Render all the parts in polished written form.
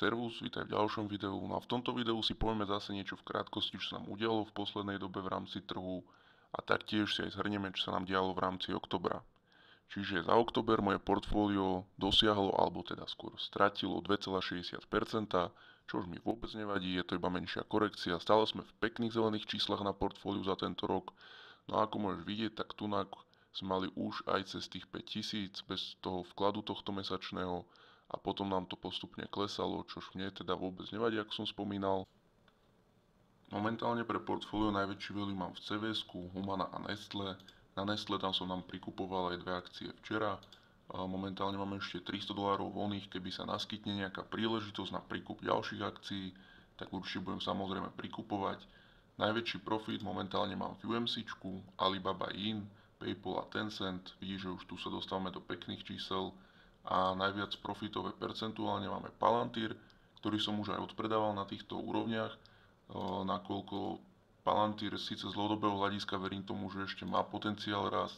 Servus, vítaj v ďalšom videu. No a v tomto videu si povieme zase niečo v krátkosti, čo sa nám udialo v poslednej dobe v rámci trhu a taktiež si aj zhrnieme, čo sa nám dialo v rámci oktobra. Čiže za október moje portfólio dosiahlo, alebo teda skôr stratilo 2,60%, čo už mi vôbec nevadí, je to iba menšia korekcia. Stále sme v pekných zelených číslach na portfóliu za tento rok. No a ako môžeš vidieť, tak tunak sme mali už aj cez tých 5000 bez toho vkladu tohto mesačného a potom nám to postupne klesalo, čož mne teda vôbec nevadí, ako som spomínal. Momentálne pre portfólio najväčší value mám v CVS-ku, Humana a Nestle. Na Nestle tam som nám prikupoval aj dve akcie včera. Momentálne mám ešte $300 voľných, keby sa naskytne nejaká príležitosť na príkup ďalších akcií, tak určite budem samozrejme prikupovať. Najväčší profit momentálne mám v UMC-čku, Alibaba In, PayPal a Tencent. Vidíš, že už tu sa dostávame do pekných čísel. A najviac profitové percentuálne máme Palantir, ktorý som už aj odpredával na týchto úrovniach, nakoľko Palantir síce z dlhodobého hľadiska verím tomu, že ešte má potenciál rásť,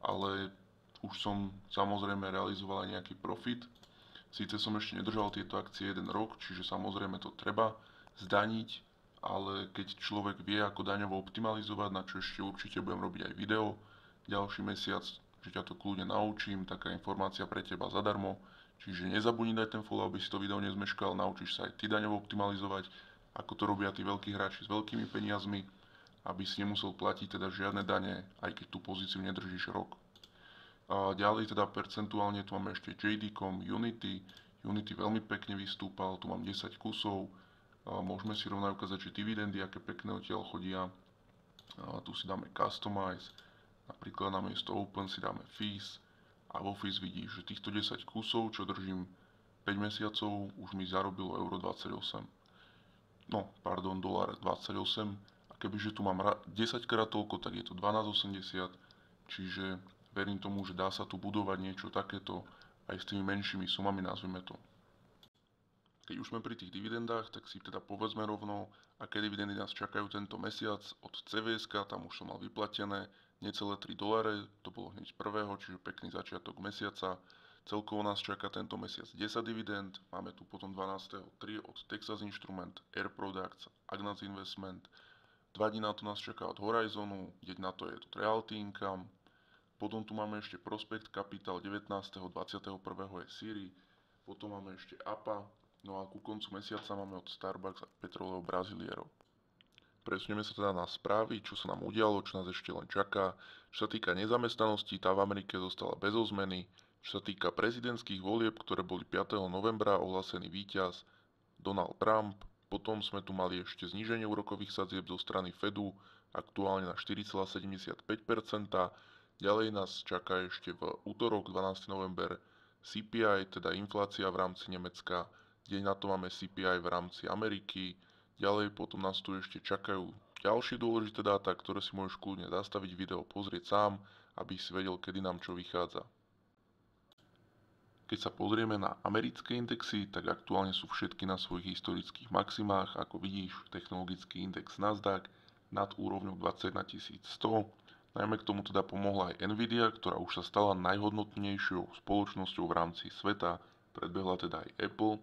ale už som samozrejme realizoval aj nejaký profit. Síce som ešte nedržal tieto akcie 1 rok, čiže samozrejme to treba zdaniť, ale keď človek vie, ako daňovo optimalizovať, na čo ešte určite budem robiť aj video ďalší mesiac, že ťa to kľudne naučím, taká informácia pre teba zadarmo. Čiže nezabudni dať ten follow, aby si to video nezmeškal, naučíš sa aj ty daňovo optimalizovať, ako to robia tí veľkí hráči s veľkými peniazmi, aby si nemusel platiť teda žiadne dane, aj keď tú pozíciu nedržíš rok. A ďalej teda percentuálne tu máme ešte JD.com, Unity. Unity veľmi pekne vystúpal, tu mám 10 kusov. Môžeme si rovno ukázať, že dividendy, aké pekné odtiaľ chodia. Tu si dáme Customize, napríklad namiesto Open si dáme Fees a vo Fees vidíš, že týchto 10 kusov, čo držím 5 mesiacov, už mi zarobilo euro 28. No, pardon, dolar 28. A kebyže tu mám 10 krát toľko, tak je to 12,80. Čiže verím tomu, že dá sa tu budovať niečo takéto aj s tými menšími sumami, nazvime to. Keď už sme pri tých dividendách, tak si teda povedzme rovno, aké dividendy nás čakajú tento mesiac. Od CVS-ka, tam už som mal vyplatené necelé $3, to bolo hneď prvého, čiže pekný začiatok mesiaca. Celkovo nás čaká tento mesiac 10 dividend, máme tu potom 12.3 od Texas Instrument, Air Products, Agnes Investment. 2 dní na to nás čaká od Horizonu, deň na to je to Realty Income. Potom tu máme ešte Prospect Capital 19.21. je Siri, potom máme ešte APA, no a ku koncu mesiaca máme od Starbucks a Petroleo Brasileiro. Presunieme sa teda na správy, čo sa nám udialo, čo nás ešte len čaká. Čo sa týka nezamestnanosti, tá v Amerike zostala bez zmeny. Čo sa týka prezidentských volieb, ktoré boli 5. novembra, ohlásený víťaz Donald Trump. Potom sme tu mali ešte zníženie úrokových sadzieb zo strany Fedu, aktuálne na 4,75%. Ďalej nás čaká ešte v útorok 12. november CPI, teda inflácia v rámci Nemecka. Deň na to máme CPI v rámci Ameriky. Ďalej potom nás tu ešte čakajú ďalšie dôležité dáta, ktoré si môžeš kľudne zastaviť video, pozrieť sám, aby si vedel, kedy nám čo vychádza. Keď sa pozrieme na americké indexy, tak aktuálne sú všetky na svojich historických maximách. Ako vidíš, technologický index Nasdaq nad úrovňou 21100. Najmä k tomu teda pomohla aj Nvidia, ktorá už sa stala najhodnotnejšou spoločnosťou v rámci sveta. Predbehla teda aj Apple.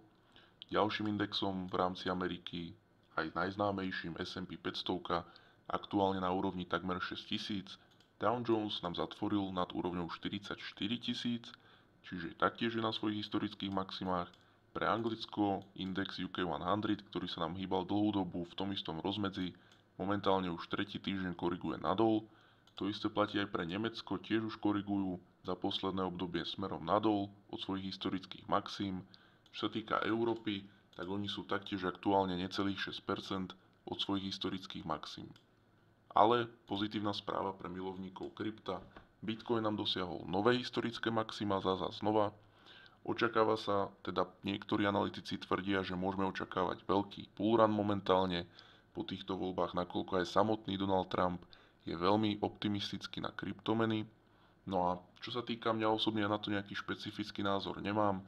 Ďalším indexom v rámci Ameriky, aj najznámejším S&P 500, aktuálne na úrovni takmer 6000. Dow Jones nám zatvoril nad úrovňou 44 000, čiže taktiež je na svojich historických maximách. Pre Anglicko index UK 100, ktorý sa nám hýbal dlhú dobu v tom istom rozmedzi, momentálne už tretí týždeň koriguje nadol. To isté platí aj pre Nemecko, tiež už korigujú za posledné obdobie smerom nadol od svojich historických maxím. Čo sa týka Európy, tak oni sú taktiež aktuálne necelých 6% od svojich historických maxím. Ale pozitívna správa pre milovníkov krypta. Bitcoin nám dosiahol nové historické maxima znova. Očakáva sa, teda niektorí analytici tvrdia, že môžeme očakávať veľký bullrun momentálne po týchto voľbách, nakoľko aj samotný Donald Trump je veľmi optimistický na kryptomeny. No a čo sa týka mňa osobne, ja na to nejaký špecifický názor nemám.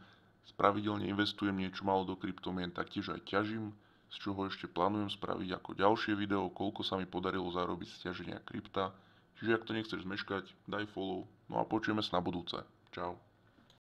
Pravidelne investujem niečo málo do kryptomien, taktiež aj ťažím, z čoho ešte plánujem spraviť ako ďalšie video, koľko sa mi podarilo zarobiť z ťaženia krypta. Čiže ak to nechceš zmeškať, daj follow, no a počujeme sa na budúce. Čau.